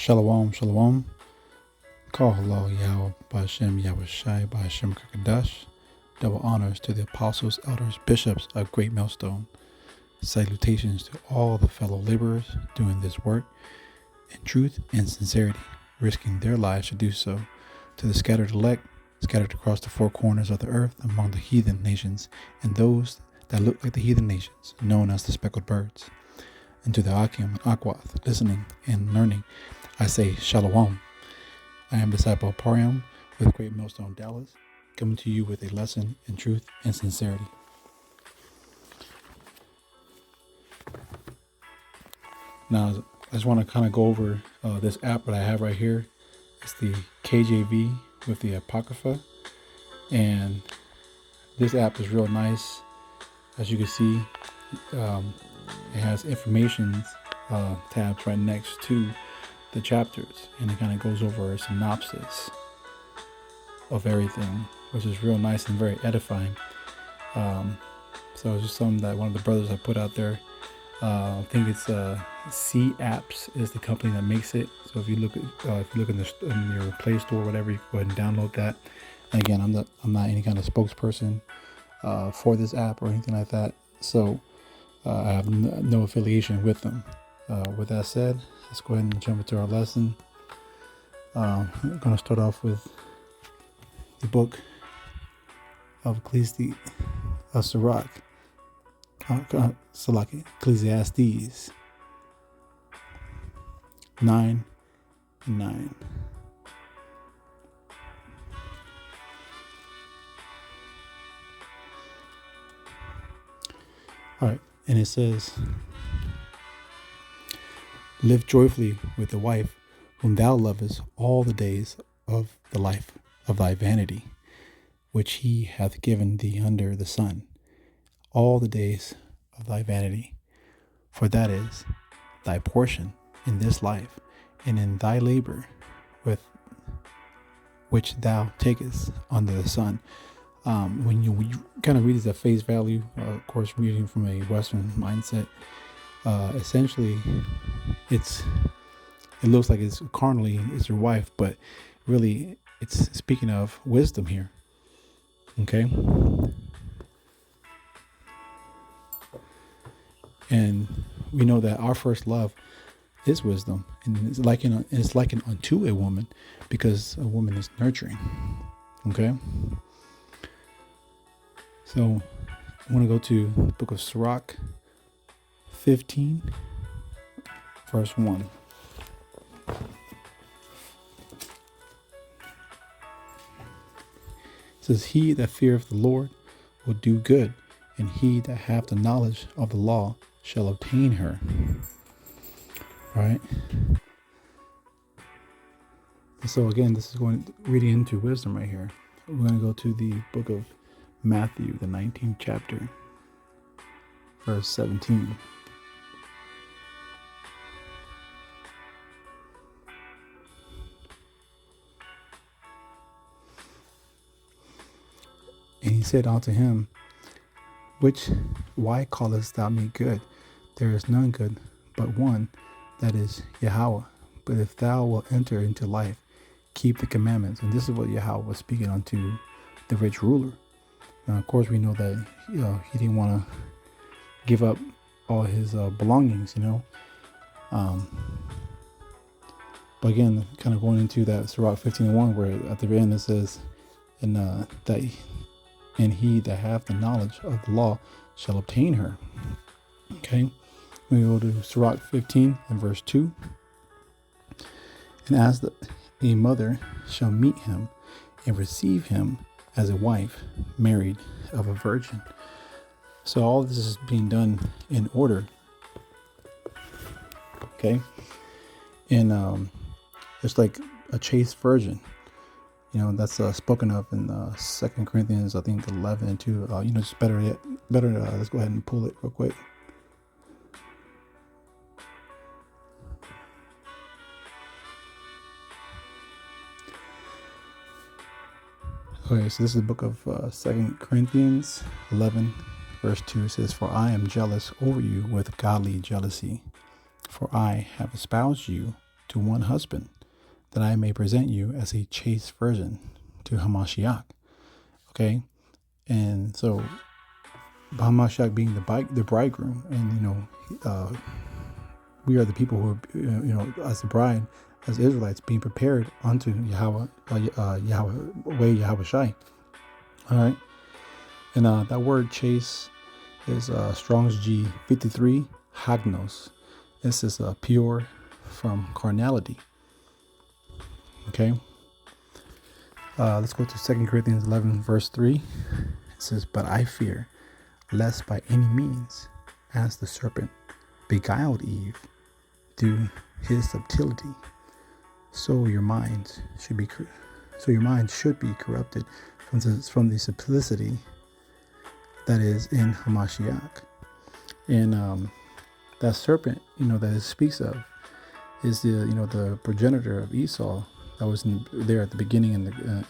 Shalom, shalom. Call hello, Yahweh, Ba'ashem, Yahweh Shai, Ba'ashem Kakadash. Double honors to the apostles, elders, bishops of Great Millstone. Salutations to all the fellow laborers doing this work in truth and sincerity, risking their lives to do so. To the scattered elect, scattered across the four corners of the earth among the heathen nations, and those that look like the heathen nations, known as the speckled birds. And to the Akim and Akwath, listening and learning, I say Shalom. I am Disciple Pariam with Great Millstone Dallas, coming to you with a lesson in truth and sincerity. Now, I just want to kind of go over this app that I have right here. It's the KJV with the Apocrypha, and this app is real nice. As you can see, it has information tabs right next to the chapters, and it kind of goes over a synopsis of everything, which is real nice and very edifying. So it's just something that one of the brothers I put out there. I think it's C Apps is the company that makes it. So if you look in your Play Store or whatever, you can go ahead and download that. And again, I'm not any kind of spokesperson for this app or anything like that. So I have no affiliation with them. With that said, let's go ahead and jump into our lesson. I'm going to start off with the book of Ecclesiastes 9:9. All right, and it says, live joyfully with the wife whom thou lovest all the days of the life of thy vanity, which he hath given thee under the sun, all the days of thy vanity. For that is thy portion in this life, and in thy labor with which thou takest under the sun. When you kind of read this at face value, of course, reading from a Western mindset, essentially, it looks like it's carnally is your wife, but really, it's speaking of wisdom here. Okay. And we know that our first love is wisdom, and it's likened unto a woman, because a woman is nurturing. Okay. So I want to go to the book of Sirach 15, verse 1. It says, he that feareth the Lord will do good, and he that hath the knowledge of the law shall obtain her. All right. And so again, this is reading into wisdom right here. We're going to go to the book of Matthew, the 19th chapter, verse 17. And he said unto him, why callest thou me good? There is none good but one, that is Yahweh. But if thou wilt enter into life, keep the commandments. And this is what Yahweh was speaking unto the rich ruler. Now, of course, we know that he didn't want to give up all his belongings, But again, kind of going into that Sirach 15:1, where at the end it says, and he that hath the knowledge of the law shall obtain her. Okay, we go to Sirach 15 and verse 2. And as a mother shall meet him and receive him as a wife married of a virgin. So all this is being done in order. Okay, and it's like a chaste virgin. That's spoken of in 2 Corinthians, I think 11 and 2. It's better. Let's go ahead and pull it real quick. Okay, so this is the book of 2 Corinthians 11, verse 2. It says, for I am jealous over you with godly jealousy, for I have espoused you to one husband, that I may present you as a chaste virgin to Hamashiach. Okay, and so Hamashiach being the bridegroom, and we are the people who are, as the bride, as Israelites, being prepared unto Yahweh, Yahweh Shai. All right, and that word chaste is Strong's G53 hagnos. This is pure from carnality. Okay. Let's go to 2 Corinthians 11, verse 3. It says, "But I fear, lest by any means, as the serpent beguiled Eve through his subtlety, so your minds should be corrupted from the simplicity that is in Hamashiach." And that serpent, that it speaks of, is the progenitor of Esau that was there at the beginning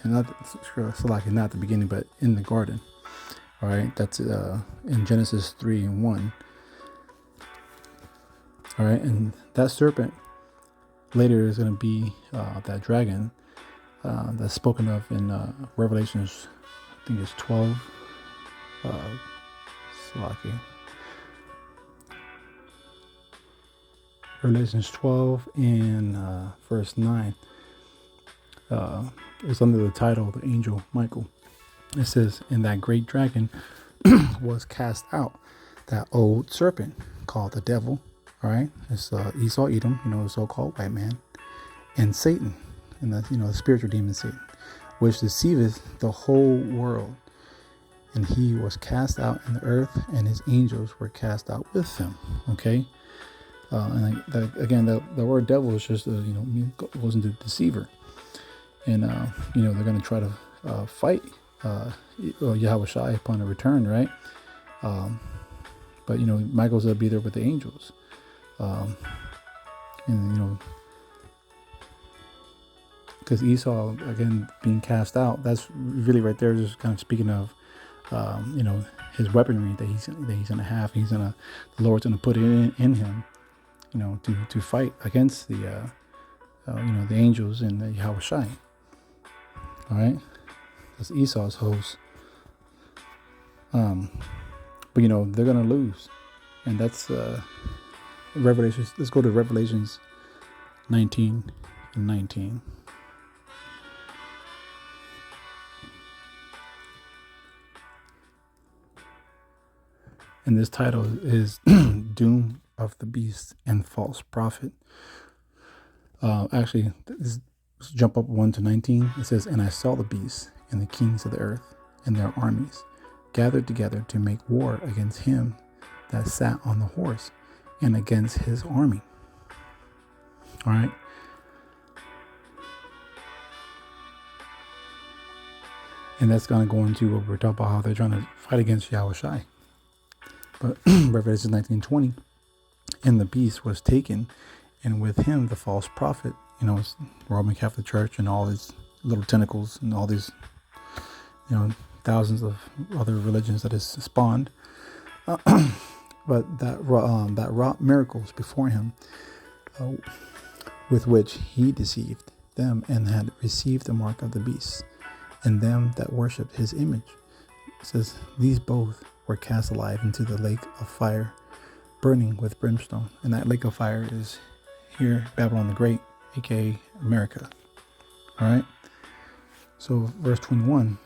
not at the beginning, but in the garden. All right, that's in Genesis 3:1. All right, and that serpent later is going to be that dragon that's spoken of in Revelations, I think it's 12. Revelations 12 and verse 9. It's under the title the angel Michael. It says, "And that great dragon was cast out, that old serpent called the devil." All right, it's Esau, Edom, the so-called white man, and Satan, and the spiritual demon Satan, which deceiveth the whole world. And he was cast out in the earth, and his angels were cast out with him. Okay, and again, the word devil is just goes into deceiver, and they're going to try to fight Yahweh Shai upon a return, right? But Michael's going to be there with the angels, and because Esau, again, being cast out, that's really right there just kind of speaking of his weaponry that he's going to have. The Lord's going to put it in him, to fight against the angels and the Yahweh Shai. All right, that's Esau's host. But they're gonna lose, and that's Revelations. Let's go to Revelations 19 and 19. And this title is Doom of the Beast and False Prophet. Actually, let's jump up 1 to 19. It says, "And I saw the beast and the kings of the earth and their armies gathered together to make war against him that sat on the horse and against his army." All right. And that's going to go into what we're talking about, how they're trying to fight against Yahweh Shai. But Revelation 19:20, "And the beast was taken, and with him the false prophet," it's Roman Catholic Church and all these little tentacles and all these, thousands of other religions that is spawned, but that wrought miracles before him, with which he deceived them, and had received the mark of the beast, and them that worshipped his image. It says, "These both were cast alive into the lake of fire, burning with brimstone." And that lake of fire is here, Babylon the Great, aka America. All right. So verse 21,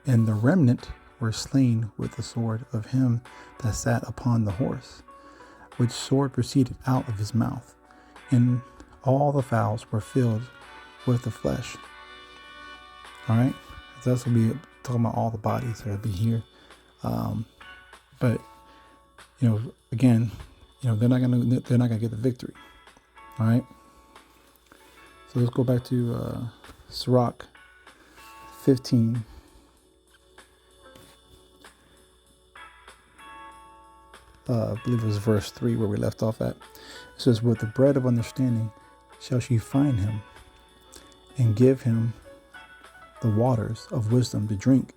"And the remnant were slain with the sword of him that sat upon the horse, which sword proceeded out of his mouth, and all the fowls were filled with the flesh." All right. So that's what we talking about, all the bodies that will be here. But again, they're not gonna get the victory. All right. So let's go back to Sirach 15. I believe it was verse 3 where we left off at. It says, "With the bread of understanding shall she find him, and give him the waters of wisdom to drink."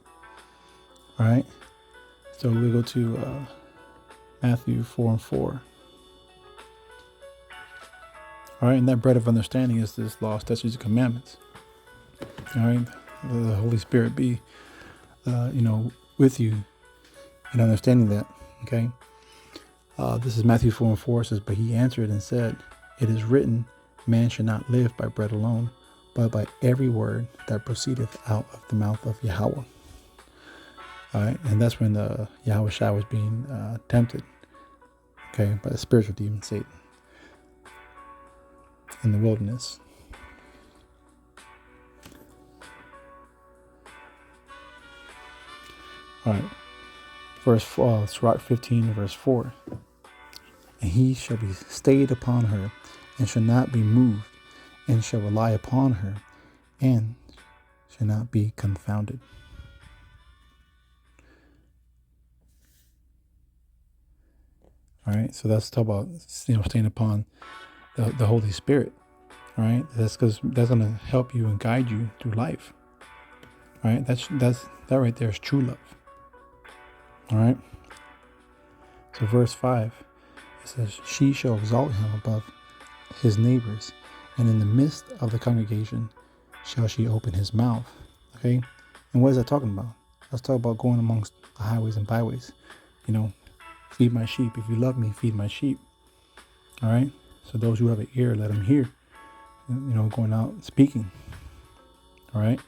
All right. So we go to Matthew 4:4. All right, and that bread of understanding is this law, statutes, and commandments. All right, the Holy Spirit be, with you in understanding that. Okay, this is Matthew 4:4. Says, but he answered and said, "It is written, man shall not live by bread alone, but by every word that proceedeth out of the mouth of Yahweh." All right, and that's when Yahweh Shai was being tempted, okay, by the spiritual demon Satan in the wilderness. All right, verse 4, Sirach 15, verse 4. And he shall be stayed upon her, and shall not be moved, and shall rely upon her, and shall not be confounded. All right, so that's talk about staying upon the Holy Spirit. All right, that's because that's going to help you and guide you through life. All right, that right there is true love. All right. So verse 5, it says, "She shall exalt him above his neighbors, and in the midst of the congregation shall she open his mouth." Okay, and what is that talking about? Let's talk about going amongst the highways and byways. Feed my sheep. If you love me, feed my sheep. All right. So those who have an ear, let them hear. Going out and speaking. All right.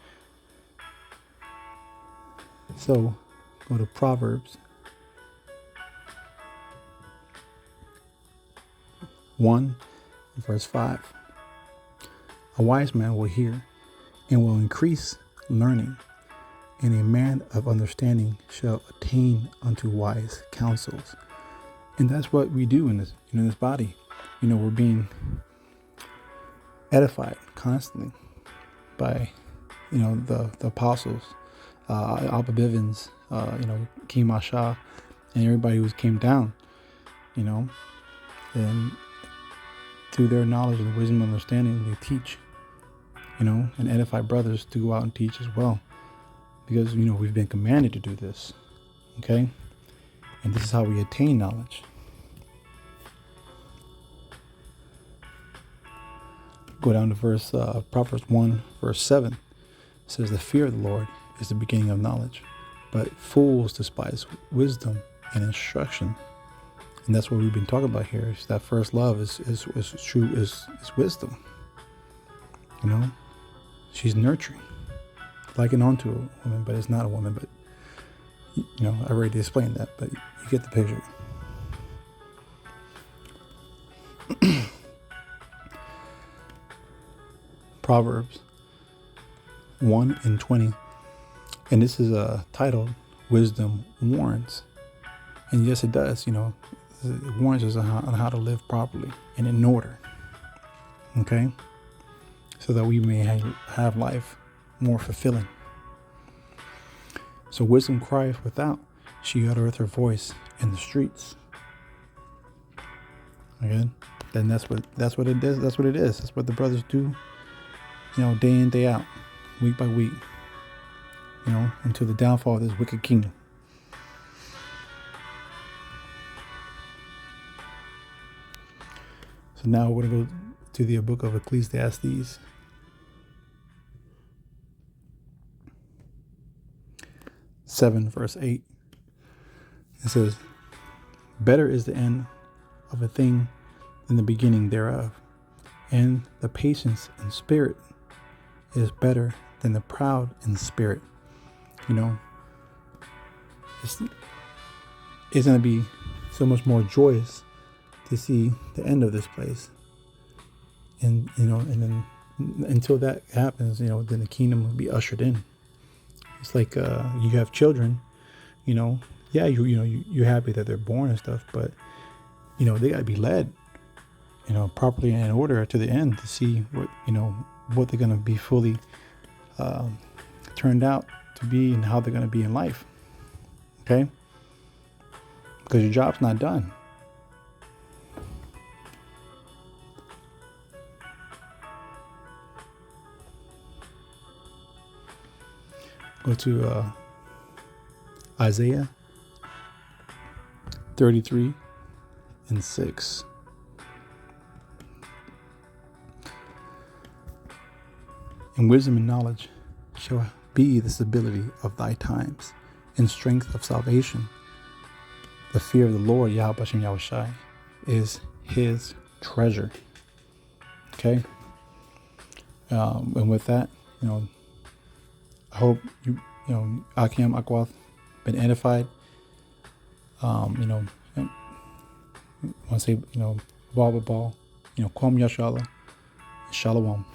So go to Proverbs 1, verse 5. A wise man will hear and will increase learning, and a man of understanding shall attain unto wise counsels. And that's what we do in this body. We're being edified constantly by the apostles, Abba Bivens, King Masha, and everybody who came down, and through their knowledge and wisdom and understanding, they teach, and edify brothers to go out and teach as well. Because, we've been commanded to do this. Okay? And this is how we attain knowledge. Go down to Proverbs 1, verse 7. It says, "The fear of the Lord is the beginning of knowledge, but fools despise wisdom and instruction." And that's what we've been talking about here. Is that first love is true, is wisdom. She's nurturing, likened onto a woman, but it's not a woman. But I already explained that, but you get the picture. Proverbs 1:20, and this is titled "Wisdom Warns." And yes, it does. It warns us on how to live properly and in order. Okay, so that we may have life more fulfilling. So wisdom crieth without; she uttereth her voice in the streets. Again, then that's what it is. That's what it is. That's what the brothers do. Day in, day out, week by week. Until the downfall of this wicked kingdom. So now we're going to go to the book of Ecclesiastes. Seven, verse 8. It says, "Better is the end of a thing than the beginning thereof, and the patience in spirit is better than the proud in spirit." It's going to be so much more joyous to see the end of this place. And, and then until that happens, then the kingdom will be ushered in. It's like you have children, you're happy that they're born and stuff, but, they got to be led, properly and in order to the end to see what they're going to be fully turned out to be and how they're going to be in life. Okay? Because your job's not done. Go to Isaiah 33:6. and wisdom and knowledge shall be the stability of thy times, and strength of salvation. The fear of the Lord, Yahweh Bashem Yahushai, is his treasure. Okay? And with that, I hope Akim, Akwath, been edified. I want to say, ball, Kwam Yashala, Shalom.